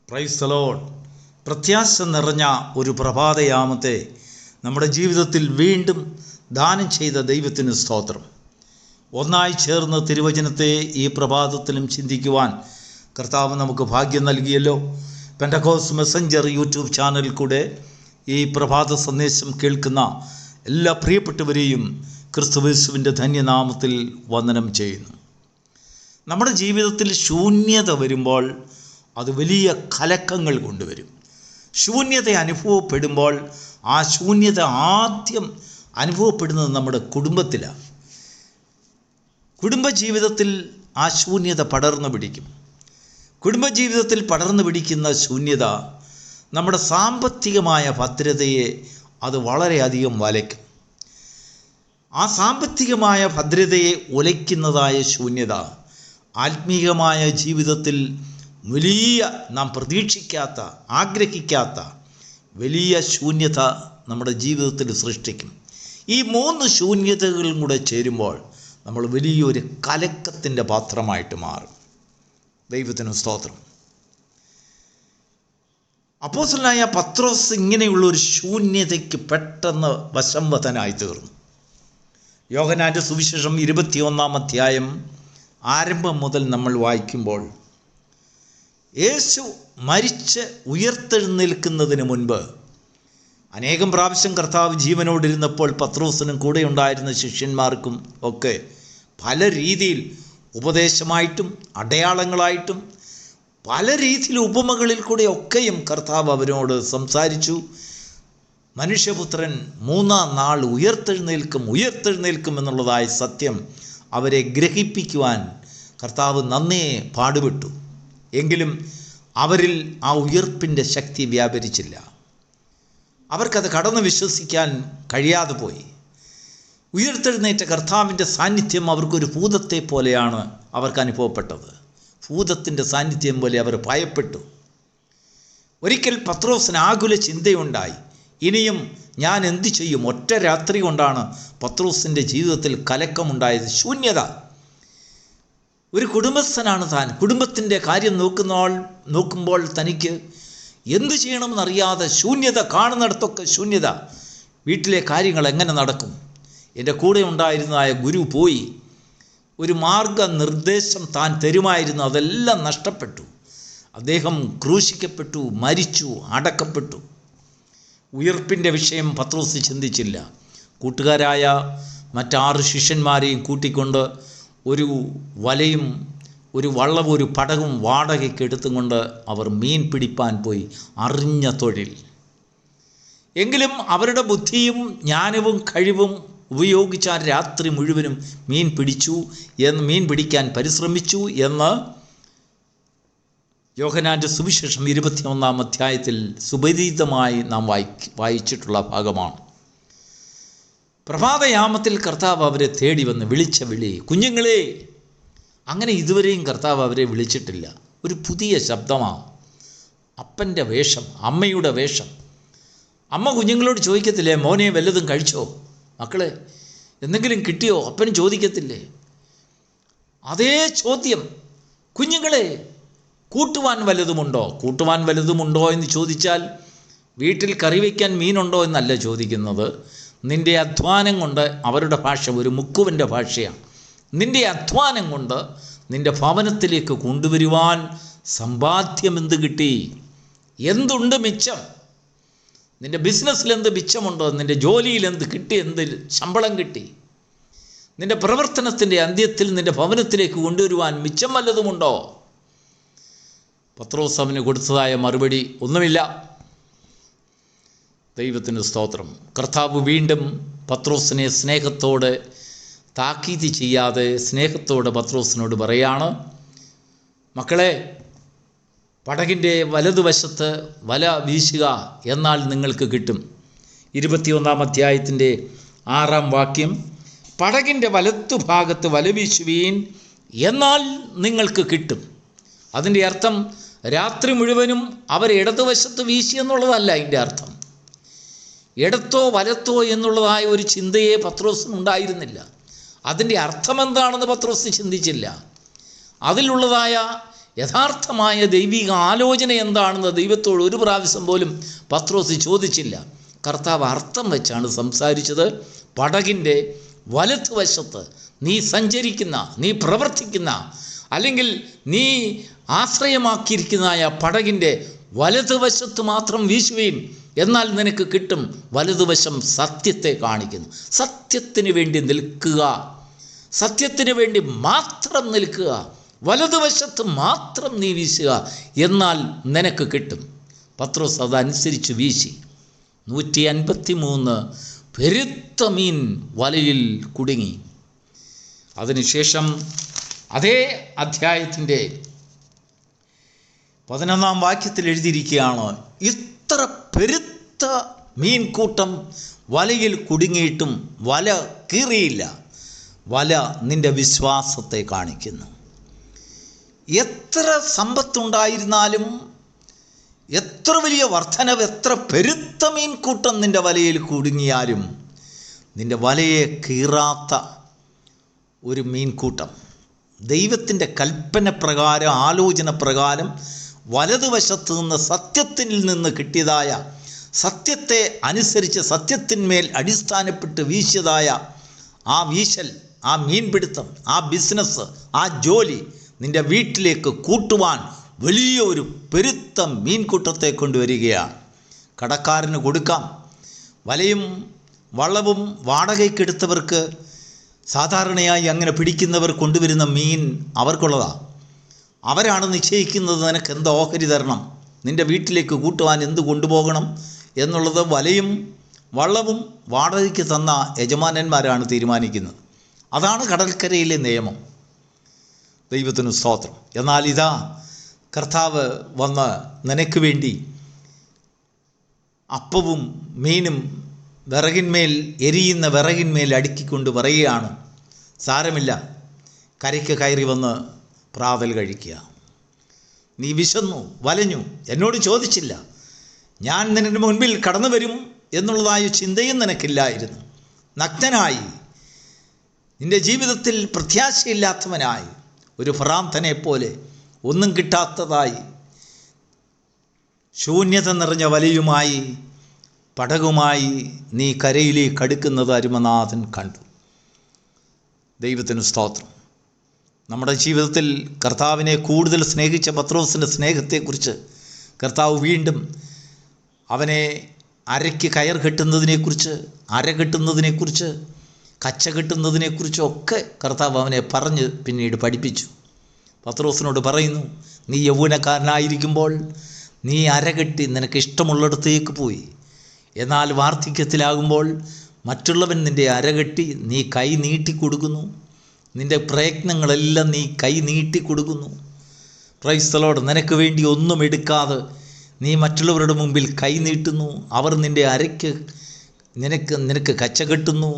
Praise the Lord. പ്രത്യാശ നിറഞ്ഞ ഒരു പ്രഭാതയാമത്തെ നമ്മുടെ ജീവിതത്തിൽ വീണ്ടും ദാനം ചെയ്ത ദൈവത്തിന് സ്തോത്രം. ഒന്നായി ചേർന്ന് തിരുവചനത്തെ ഈ പ്രഭാതത്തിലും ചിന്തിക്കുവാൻ കർത്താവ് നമുക്ക് ഭാഗ്യം നൽകിയല്ലോ. പെന്തക്കോസ്റ്റ് മെസ്സഞ്ചർ യൂട്യൂബ് ചാനലിൽ കൂടെ ഈ പ്രഭാത സന്ദേശം കേൾക്കുന്ന എല്ലാ പ്രിയപ്പെട്ടവരെയും ക്രിസ്തുയേശുവിൻ്റെ ധന്യനാമത്തിൽ വന്ദനം ചെയ്യുന്നു. നമ്മുടെ ജീവിതത്തിൽ ശൂന്യത വരുമ്പോൾ അത് വലിയ കലക്കങ്ങൾ കൊണ്ടുവരും. ശൂന്യത അനുഭവപ്പെടുമ്പോൾ ആ ശൂന്യത ആദ്യം അനുഭവപ്പെടുന്നത് നമ്മുടെ കുടുംബത്തിലാണ്. കുടുംബജീവിതത്തിൽ ആ ശൂന്യത പടർന്നു പിടിക്കും. കുടുംബജീവിതത്തിൽ പടർന്നു പിടിക്കുന്ന ശൂന്യത നമ്മുടെ സാമ്പത്തികമായ ഭദ്രതയെ അത് വളരെയധികം വലയ്ക്കും. ആ സാമ്പത്തികമായ ഭദ്രതയെ ഉലയ്ക്കുന്നതായ ശൂന്യത ആത്മീയമായ ജീവിതത്തിൽ വലിയ നാം പ്രതീക്ഷിക്കാത്ത, ആഗ്രഹിക്കാത്ത വലിയ ശൂന്യത നമ്മുടെ ജീവിതത്തിൽ സൃഷ്ടിക്കും. ഈ 3 ശൂന്യതകളും കൂടെ ചേരുമ്പോൾ നമ്മൾ വലിയൊരു കലക്കത്തിൻ്റെ പാത്രമായിട്ട് മാറും. ദൈവത്തിന് സ്തോത്രം. അപ്പോസ്തലനായ പത്രോസ് ഇങ്ങനെയുള്ളൊരു ശൂന്യതയ്ക്ക് പെട്ടെന്ന് വശംവദനായി തീർന്നു. യോഹന്നാൻ്റെ സുവിശേഷം 21-ാം അധ്യായം ആരംഭം മുതൽ നമ്മൾ വായിക്കുമ്പോൾ, യേശു മരിച്ച് ഉയർത്തെഴുന്നേൽക്കുന്നതിന് മുൻപ് അനേകം പ്രാവശ്യം കർത്താവ് ജീവനോടിരുന്നപ്പോൾ പത്രോസിനും കൂടെ ഉണ്ടായിരുന്ന ശിഷ്യന്മാർക്കും ഒക്കെ പല രീതിയിൽ ഉപദേശമായിട്ടും അടയാളങ്ങളായിട്ടും പല രീതിയിൽ ഉപമകളിൽ കൂടെ ഒക്കെയും കർത്താവ് അവരോട് സംസാരിച്ചു. മനുഷ്യപുത്രൻ 3-ാം നാൾ ഉയർത്തെഴുന്നേൽക്കും എന്നുള്ളതായ സത്യം അവരെ ഗ്രഹിപ്പിക്കുവാൻ കർത്താവ് നന്നേ പാടുപെട്ടു. എങ്കിലും അവരിൽ ആ ഉയർപ്പിൻ്റെ ശക്തി വ്യാപരിച്ചില്ല. അവർക്കത് കടന്നു വിശ്വസിക്കാൻ കഴിയാതെ പോയി. ഉയർത്തെഴുന്നേറ്റ കർത്താവിൻ്റെ സാന്നിധ്യം അവർക്കൊരു ഭൂതത്തെ പോലെയാണ് അവർക്ക് അനുഭവപ്പെട്ടത്. ഭൂതത്തിൻ്റെ സാന്നിധ്യം പോലെ അവർ ഭയപ്പെട്ടു. ഒരിക്കൽ പത്രോസിന് ആകുല ചിന്തയുണ്ടായി. ഇനിയും ഞാൻ എന്തു ചെയ്യും? ഒറ്റ രാത്രി കൊണ്ടാണ് പത്രോസിൻ്റെ ജീവിതത്തിൽ കലക്കമുണ്ടായത്. ശൂന്യത. ഒരു കുടുംബസ്ഥനാണ് താൻ. കുടുംബത്തിൻ്റെ കാര്യം നോക്കുമ്പോൾ തനിക്ക് എന്തു ചെയ്യണമെന്നറിയാതെ ശൂന്യത. കാണുന്നിടത്തൊക്കെ ശൂന്യത. വീട്ടിലെ കാര്യങ്ങൾ എങ്ങനെ നടക്കും? എൻ്റെ കൂടെ ഉണ്ടായിരുന്നതായ ഗുരു പോയി. ഒരു മാർഗനിർദ്ദേശം താൻ തരുമായിരുന്നു, അതെല്ലാം നഷ്ടപ്പെട്ടു. അദ്ദേഹം ക്രൂശിക്കപ്പെട്ടു, മരിച്ചു, അടക്കപ്പെട്ടു. ഉയർപ്പിൻ്റെ വിഷയം പത്രോസ് ചിന്തിച്ചില്ല. കൂട്ടുകാരായ മറ്റ് 6 ശിഷ്യന്മാരെയും കൂട്ടിക്കൊണ്ട് ഒരു വലയും ഒരു വള്ളവും ഒരു പടകും വാടകയ്ക്ക് എടുത്തുകൊണ്ട് അവർ മീൻ പിടിപ്പാൻ പോയി. അറിഞ്ഞ തൊഴിൽ. എങ്കിലും അവരുടെ ബുദ്ധിയും ജ്ഞാനവും കഴിവും ഉപയോഗിച്ച് ആ രാത്രി മുഴുവനും മീൻ പിടിക്കാൻ പരിശ്രമിച്ചു എന്ന് യോഹന്നാൻ്റെ സുവിശേഷം 21-ാം അധ്യായത്തിൽ സുപരിചിതമായി നാം വായിച്ചിട്ടുള്ള ഭാഗമാണ്. പ്രഭാതയാമത്തിൽ കർത്താവ് അവരെ തേടി വന്ന് വിളിച്ച വിളി, കുഞ്ഞുങ്ങളെ. അങ്ങനെ ഇതുവരെയും കർത്താവ് അവരെ വിളിച്ചിട്ടില്ല. ഒരു പുതിയ ശബ്ദമാണ്. അപ്പൻ്റെ വേഷം, അമ്മയുടെ വേഷം. അമ്മ കുഞ്ഞുങ്ങളോട് ചോദിക്കത്തില്ലേ, മോനെ വല്ലതും കഴിച്ചോ? മക്കളെ എന്തെങ്കിലും കിട്ടിയോ? അപ്പൻ ചോദിക്കത്തില്ലേ? അതേ ചോദ്യം. കുഞ്ഞുങ്ങളെ, കൂട്ടുവാൻ വല്ലതുമുണ്ടോ എന്ന് ചോദിച്ചാൽ വീട്ടിൽ കറി വയ്ക്കാൻ മീനുണ്ടോ എന്നല്ല ചോദിക്കുന്നത്. നിൻ്റെ അധ്വാനം കൊണ്ട്, അവരുടെ ഭാഷ ഒരു മുക്കുവൻ്റെ ഭാഷയാണ്, നിൻ്റെ അധ്വാനം കൊണ്ട് നിൻ്റെ ഭവനത്തിലേക്ക് കൊണ്ടുവരുവാൻ സമ്പാദ്യം എന്ത് കിട്ടി? എന്തുണ്ട് മിച്ചം? നിൻ്റെ ബിസിനസ്സിൽ എന്ത് മിച്ചമുണ്ടോ? നിൻ്റെ ജോലിയിൽ എന്ത് കിട്ടി? എന്ത് ശമ്പളം കിട്ടി? നിൻ്റെ പ്രവർത്തനത്തിൻ്റെ അന്ത്യത്തിൽ നിൻ്റെ ഭവനത്തിലേക്ക് കൊണ്ടുവരുവാൻ മിച്ചം വല്ലതുമുണ്ടോ? പത്രോസ് അവന് കൊടുത്തതായ മറുപടി, ഒന്നുമില്ല. ദൈവത്തിന് സ്തോത്രം. കർത്താവ് വീണ്ടും പത്രോസിനെ സ്നേഹത്തോടെ താക്കീത് ചെയ്യാതെ സ്നേഹത്തോടെ പത്രോസിനോട് പറയാണ്, മക്കളെ, പടകിൻ്റെ വലതുവശത്ത് വല വീശുക, എന്നാൽ നിങ്ങൾക്ക് കിട്ടും. 21-ാം അധ്യായത്തിൻ്റെ 6-ാം വാക്യം, പടകിൻ്റെ വലത്തുഭാഗത്ത് വല വീശുവീൻ, എന്നാൽ നിങ്ങൾക്ക് കിട്ടും. അതിൻ്റെ അർത്ഥം രാത്രി മുഴുവനും അവർ ഇടതുവശത്ത് വീശി എന്നുള്ളതല്ല. അതിൻ്റെ അർത്ഥം ഇടത്തോ വലത്തോ എന്നുള്ളതായ ഒരു ചിന്തയെ പത്രോസിനുണ്ടായിരുന്നില്ല. അതിൻ്റെ അർത്ഥം എന്താണെന്ന് പത്രോസ് ചിന്തിച്ചില്ല. അതിലുള്ളതായ യഥാർത്ഥമായ ദൈവിക ആലോചന എന്താണെന്ന് ദൈവത്തോട് ഒരു പ്രാവശ്യം പോലും പത്രോസ് ചോദിച്ചില്ല. കർത്താവ് അർത്ഥം വെച്ചാണ് സംസാരിച്ചത്. പടകിൻ്റെ വലതുവശത്ത് നീ സഞ്ചരിക്കുന്ന, നീ പ്രവർത്തിക്കുന്ന, അല്ലെങ്കിൽ നീ ആശ്രയമാക്കിയിരിക്കുന്നതായ പടകിൻ്റെ വലതുവശത്ത് മാത്രം വീശുകയും, എന്നാൽ നിനക്ക് കിട്ടും. വലതുവശം സത്യത്തെ കാണിക്കുന്നു. സത്യത്തിന് വേണ്ടി നിൽക്കുക, സത്യത്തിന് വേണ്ടി മാത്രം നിൽക്കുക, വലതുവശത്ത് മാത്രം നീ വീശുക, എന്നാൽ നിനക്ക് കിട്ടും. പത്രോസ് അതനുസരിച്ച് വീശി. 153 പെരുത്ത മീൻ വലയിൽ കുടുങ്ങി. അതിനുശേഷം അതേ അധ്യായത്തിൻ്റെ 11-ാം വാക്യത്തിൽ എഴുതിയിരിക്കുകയാണ്, ഇത്ര പെരുത്ത മീൻകൂട്ടം വലയിൽ കുടുങ്ങിയിട്ടും വല കീറിയില്ല. വല നിൻ്റെ വിശ്വാസത്തെ കാണിക്കുന്നു. എത്ര സമ്പത്തുണ്ടായിരുന്നാലും, എത്ര വലിയ വർധനവ്, എത്ര പെരുത്ത മീൻകൂട്ടം നിൻ്റെ വലയിൽ കുടുങ്ങിയാലും, നിൻ്റെ വലയെ കീറാത്ത ഒരു മീൻകൂട്ടം ദൈവത്തിൻ്റെ കൽപ്പന പ്രകാരം, ആലോചന പ്രകാരം വലതുവശത്ത് നിന്ന് സത്യത്തിൽ നിന്ന് കിട്ടിയതായ, സത്യത്തെ അനുസരിച്ച് സത്യത്തിന്മേൽ അടിസ്ഥാനപ്പെട്ട് വീശിയതായ ആ വീശൽ, ആ മീൻപിടുത്തം, ആ ബിസിനസ്, ആ ജോലി നിൻ്റെ വീട്ടിലേക്ക് കൂട്ടുവാൻ വലിയ ഒരു പെരുത്ത മീൻകൂട്ടത്തെ കൊണ്ടുവരികയാണ്. കടക്കാരന് കൊടുക്കാം. വലയും വള്ളവും വാടകയ്ക്കെടുത്തവർക്ക് സാധാരണയായി അങ്ങനെ പിടിക്കുന്നവർ കൊണ്ടുവരുന്ന മീൻ അവർക്കുള്ളതാണ്. അവരാണ് നിശ്ചയിക്കുന്നത് നിനക്ക് എന്ത് ഓഹരി തരണം, നിൻ്റെ വീട്ടിലേക്ക് കൂട്ടുവാൻ എന്ത് കൊണ്ടുപോകണം എന്നുള്ളത് വലയും വള്ളവും വാടകയ്ക്ക് തന്ന യജമാനന്മാരാണ് തീരുമാനിക്കുന്നത്. അതാണ് കടൽക്കരയിലെ നിയമം. ദൈവത്തിന് സ്തോത്രം. എന്നാൽ ഇതാ കർത്താവ് വന്ന് നിനക്ക് വേണ്ടി അപ്പവും മീനും വിറകിന്മേൽ, എരിയുന്ന വിറകിന്മേൽ അടുക്കിക്കൊണ്ട് പറയുകയാണ്, സാരമില്ല, കരയ്ക്ക് കയറി വന്ന് പ്രാതൽ കഴിക്കുക. നീ വിശന്നു, വലഞ്ഞു, എന്നോട് ചോദിച്ചില്ല, ഞാൻ നിന്റെ മുൻപിൽ കടന്നു വരും എന്നുള്ളതായ ചിന്തയും നിനക്കില്ലായിരുന്നു. നഗ്നനായി, നിൻ്റെ ജീവിതത്തിൽ പ്രത്യാശയില്ലാത്തവനായി, ഒരു ഭ്രാന്തനെ പോലെ, ഒന്നും കിട്ടാത്തതായി, ശൂന്യത നിറഞ്ഞ വലയുമായി, പടകുമായി നീ കരയിലേക്ക് അടുക്കുന്നത് അരുമനാഥൻ കണ്ടു. ദൈവത്തിന് സ്തോത്രം. നമ്മുടെ ജീവിതത്തിൽ കർത്താവിനെ കൂടുതൽ സ്നേഹിച്ച പത്രോസിൻ്റെ സ്നേഹത്തെക്കുറിച്ച് കർത്താവ് വീണ്ടും അവനെ അരയ്ക്ക് കയർ കെട്ടുന്നതിനെക്കുറിച്ച്, അര കെട്ടുന്നതിനെക്കുറിച്ച്, കച്ച കെട്ടുന്നതിനെക്കുറിച്ചൊക്കെ കർത്താവ് അവനെ പറഞ്ഞ് പിന്നീട് പഠിപ്പിച്ചു. പത്രോസിനോട് പറയുന്നു, നീ യൗവനക്കാരനായിരിക്കുമ്പോൾ നീ അരകെട്ടി നിനക്ക് ഇഷ്ടമുള്ളിടത്തേക്ക് പോയി. എന്നാൽ വാർദ്ധക്യത്തിലാകുമ്പോൾ മറ്റുള്ളവൻ നിൻ്റെ അരകെട്ടി നീ കൈ നീട്ടിക്കൊടുക്കുന്നു. നിൻ്റെ പ്രയത്നങ്ങളെല്ലാം നീ കൈ നീട്ടിക്കൊടുക്കുന്നു. Praise the Lord. നിനക്ക് വേണ്ടി ഒന്നും എടുക്കാതെ നീ മറ്റുള്ളവരുടെ മുമ്പിൽ കൈ നീട്ടുന്നു. അവർ നിൻ്റെ അരയ്ക്ക് നിനക്ക് കച്ച കെട്ടുന്നു.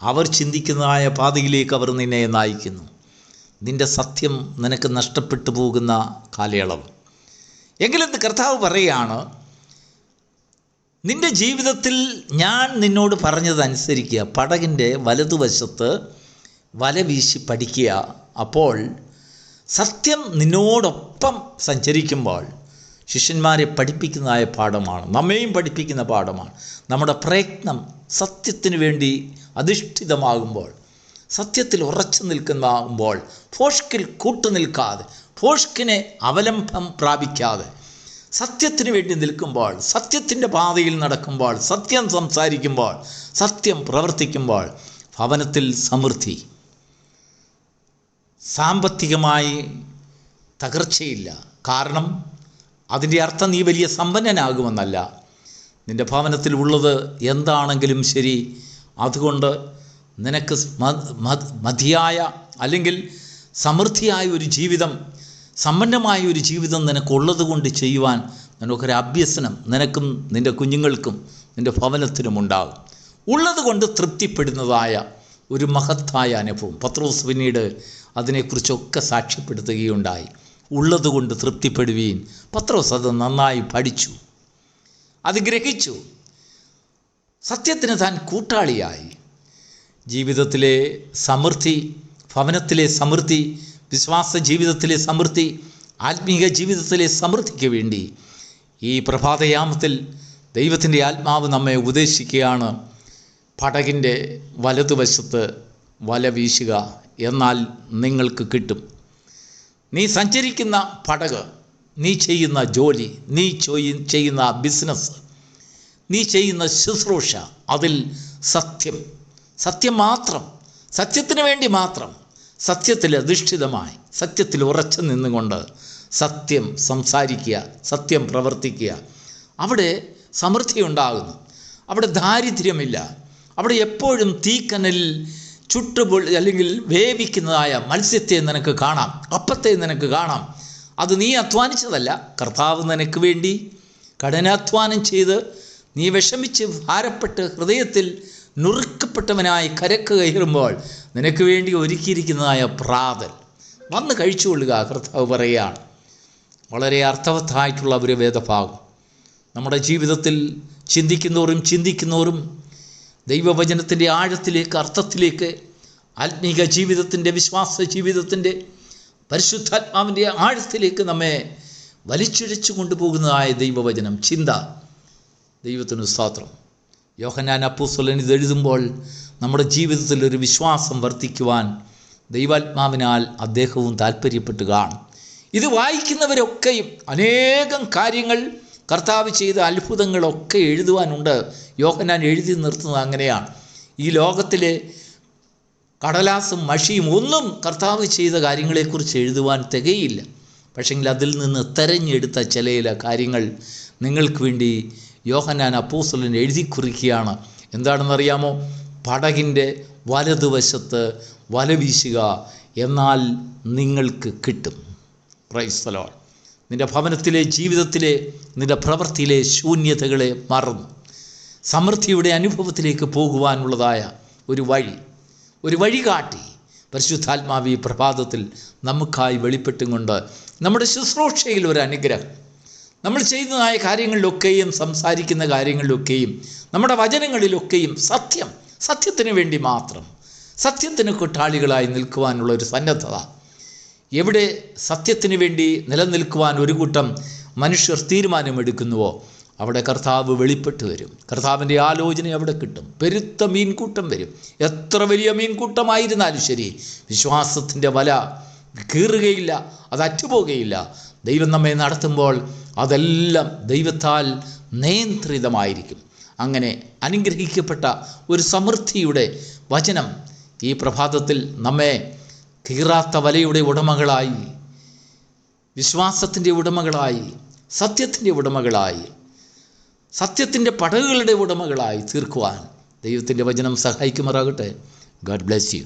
അവർ ചിന്തിക്കുന്നതായ പാതയിലേക്ക് അവർ നിന്നെ നയിക്കുന്നു. നിൻ്റെ സത്യം നിനക്ക് നഷ്ടപ്പെട്ടു പോകുന്ന കാലയളവ്. എങ്കിലും കർത്താവ് പറയുകയാണ്, നിൻ്റെ ജീവിതത്തിൽ ഞാൻ നിന്നോട് പറഞ്ഞതനുസരിക്കുക. പടകിൻ്റെ വലതുവശത്ത് വല വീശി പഠിക്കുക. അപ്പോൾ സത്യം നിന്നോടൊപ്പം സഞ്ചരിക്കുമ്പോൾ ശിഷ്യന്മാരെ പഠിപ്പിക്കുന്നതായ പാഠമാണ്, നമ്മെയും പഠിപ്പിക്കുന്ന പാഠമാണ്. നമ്മുടെ പ്രയത്നം സത്യത്തിന് വേണ്ടി അധിഷ്ഠിതമാകുമ്പോൾ, സത്യത്തിൽ ഉറച്ചു നിൽക്കുന്നതാകുമ്പോൾ, ഫോഷ്കിൽ കൂട്ടുനിൽക്കാതെ, ഫോഷ്കിനെ അവലംബം പ്രാപിക്കാതെ സത്യത്തിന് വേണ്ടി നിൽക്കുമ്പോൾ, സത്യത്തിൻ്റെ പാതയിൽ നടക്കുമ്പോൾ, സത്യം സംസാരിക്കുമ്പോൾ, സത്യം പ്രവർത്തിക്കുമ്പോൾ ഭവനത്തിൽ സമൃദ്ധി. സാമ്പത്തികമായി തകർച്ചയില്ല. കാരണം അതിൻ്റെ അർത്ഥം നീ വലിയ സമ്പന്നനാകുമെന്നല്ല. നിൻ്റെ ഭവനത്തിൽ ഉള്ളത് എന്താണെങ്കിലും ശരി, അതുകൊണ്ട് നിനക്ക് മതിയായ അല്ലെങ്കിൽ സമൃദ്ധിയായ ഒരു ജീവിതം, സമ്പന്നമായ ഒരു ജീവിതം നിനക്കുള്ളത് കൊണ്ട് ചെയ്യുവാൻ നിനക്കൊരു അഭ്യസനം നിനക്കും നിൻ്റെ കുഞ്ഞുങ്ങൾക്കും നിൻ്റെ ഭവനത്തിനും ഉണ്ടാകും. ഉള്ളത് കൊണ്ട് തൃപ്തിപ്പെടുന്നതായ ഒരു മഹത്തായ അനുഭവം. പത്രോസ് പിന്നീട് അതിനെക്കുറിച്ചൊക്കെ സാക്ഷ്യപ്പെടുത്തുകയുണ്ടായി. ഉള്ളതുകൊണ്ട് തൃപ്തിപ്പെടുവീൻ. പത്രോസ് അത് നന്നായി പഠിച്ചു, അത് ഗ്രഹിച്ചു. സത്യത്തിന് താൻ കൂട്ടാളിയായി. ജീവിതത്തിലെ സമൃദ്ധി, ഭവനത്തിലെ സമൃദ്ധി, വിശ്വാസ ജീവിതത്തിലെ സമൃദ്ധി, ആത്മീക ജീവിതത്തിലെ സമൃദ്ധിക്ക് വേണ്ടി ഈ പ്രഭാതയാമത്തിൽ ദൈവത്തിൻ്റെ ആത്മാവ് നമ്മെ ഉപദേശിക്കുകയാണ്. പടകിൻ്റെ വലതുവശത്ത് വല വീശുക, എന്നാൽ നിങ്ങൾക്ക് കിട്ടും. നീ സഞ്ചരിക്കുന്ന പടക്, നീ ചെയ്യുന്ന ജോലി, നീ ചെയ്യുന്ന ബിസിനസ്, നീ ചെയ്യുന്ന ശുശ്രൂഷ, അതിൽ സത്യം മാത്രം, സത്യത്തിന് വേണ്ടി മാത്രം, സത്യത്തിൽ അധിഷ്ഠിതമായി, സത്യത്തിൽ ഉറച്ചു നിന്നുകൊണ്ട് സത്യം സംസാരിക്കുക, സത്യം പ്രവർത്തിക്കുക. അവിടെ സമൃദ്ധി ഉണ്ടാകുന്നു, അവിടെ ദാരിദ്ര്യമില്ല, അവിടെ എപ്പോഴും തീക്കനലിൽ അല്ലെങ്കിൽ വേവിക്കുന്നതായ മത്സ്യത്തെ നിനക്ക് കാണാം, അപ്പത്തെ നിനക്ക് കാണാം. അത് നീ അധ്വാനിച്ചതല്ല, കർത്താവ് നിനക്ക് വേണ്ടി കഠിനാധ്വാനം ചെയ്ത് നീ വിഷമിച്ച് ഭാരപ്പെട്ട് ഹൃദയത്തിൽ നുറുക്കപ്പെട്ടവനായി കരക്ക് കയറുമ്പോൾ നിനക്ക് വേണ്ടി ഒരുക്കിയിരിക്കുന്നതായ പ്രാതൽ വന്ന് കഴിച്ചുകൊള്ളുക. കർത്താവ് പറയുകയാണ്. വളരെ അർത്ഥവത്തായിട്ടുള്ള ഒരു വേദഭാഗം നമ്മുടെ ജീവിതത്തിൽ ചിന്തിക്കുന്നോറും ദൈവവചനത്തിൻ്റെ ആഴത്തിലേക്ക്, അർത്ഥത്തിലേക്ക്, ആത്മീക ജീവിതത്തിൻ്റെ, വിശ്വാസ ജീവിതത്തിൻ്റെ, പരിശുദ്ധാത്മാവിൻ്റെ ആഴത്തിലേക്ക് നമ്മെ വലിച്ചിഴച്ചു കൊണ്ടുപോകുന്നതായ ദൈവവചനം ചിന്ത. ദൈവത്തിന് സ്തോത്രം. യോഹന്നാൻ അപ്പോസ്തലൻ ഇത് എഴുതുമ്പോൾ നമ്മുടെ ജീവിതത്തിൽ ഒരു വിശ്വാസം വർദ്ധിക്കുവാൻ ദൈവാത്മാവിനാൽ അദ്ദേഹവും താല്പര്യപ്പെട്ട് കാണും. ഇത് വായിക്കുന്നവരൊക്കെയും അനേകം കാര്യങ്ങൾ, കർത്താവ് ചെയ്ത അത്ഭുതങ്ങളൊക്കെ എഴുതുവാനുണ്ട്. യോഹന്നാൻ എഴുതി നിർത്തുന്നത് അങ്ങനെയാണ്. ഈ ലോകത്തിലെ കടലാസും മഷിയും ഒന്നും കർത്താവ് ചെയ്ത കാര്യങ്ങളെക്കുറിച്ച് എഴുതുവാൻ തികയില്ല. പക്ഷെങ്കിൽ അതിൽ നിന്ന് തെരഞ്ഞെടുത്ത ചില കാര്യങ്ങൾ നിങ്ങൾക്ക് വേണ്ടി യോഹന്നാൻ അപ്പോസ്തലൻ എഴുതി കുറിക്കുകയാണ്. എന്താണെന്നറിയാമോ? പടകിൻ്റെ വലതുവശത്ത് വല വീശുക, എന്നാൽ നിങ്ങൾക്ക് കിട്ടും. Praise the Lord. നിൻ്റെ ഭവനത്തിലെ, ജീവിതത്തിലെ, നിൻ്റെ പ്രവൃത്തിയിലെ ശൂന്യതകളെ മറന്നു സമൃദ്ധിയുടെ അനുഭവത്തിലേക്ക് പോകുവാനുള്ളതായ ഒരു വഴികാട്ടി പരിശുദ്ധാത്മാവ് ഈ പ്രഭാതത്തിൽ നമുക്കായി വെളിപ്പെട്ടും കൊണ്ട് നമ്മുടെ ശുശ്രൂഷയിൽ ഒരു അനുഗ്രഹം, നമ്മൾ ചെയ്യുന്നതായ കാര്യങ്ങളിലൊക്കെയും, സംസാരിക്കുന്ന കാര്യങ്ങളിലൊക്കെയും, നമ്മുടെ വചനങ്ങളിലൊക്കെയും സത്യത്തിന് വേണ്ടി മാത്രം, സത്യത്തിന് കൊട്ടാളികളായി നിൽക്കുവാനുള്ള ഒരു സന്നദ്ധത. എവിടെ സത്യത്തിന് വേണ്ടി നിലനിൽക്കുവാൻ ഒരു കൂട്ടം മനുഷ്യർ തീരുമാനമെടുക്കുന്നുവോ അവിടെ കർത്താവ് വെളിപ്പെട്ട് വരും. കർത്താവിൻ്റെ ആലോചന അവിടെ കിട്ടും. പെരുത്ത മീൻകൂട്ടം വരും. എത്ര വലിയ മീൻകൂട്ടമായിരുന്നാലും ശരി, വിശ്വാസത്തിൻ്റെ വല കീറുകയില്ല, അത് അറ്റുപോകുകയില്ല. ദൈവം നമ്മെ നടത്തുമ്പോൾ അതെല്ലാം ദൈവത്താൽ നിയന്ത്രിതമായിരിക്കും. അങ്ങനെ അനുഗ്രഹിക്കപ്പെട്ട ഒരു സമൃദ്ധിയുടെ വചനം ഈ പ്രഭാതത്തിൽ നമ്മെ കീറാത്ത വലയുടെ ഉടമകളായി, വിശ്വാസത്തിൻ്റെ ഉടമകളായി, സത്യത്തിൻ്റെ ഉടമകളായി, സത്യത്തിൻ്റെ പടകുകളുടെ ഉടമകളായി തീർക്കുവാൻ ദൈവത്തിൻ്റെ വചനം സഹായിക്കുമാറാകട്ടെ. God bless you.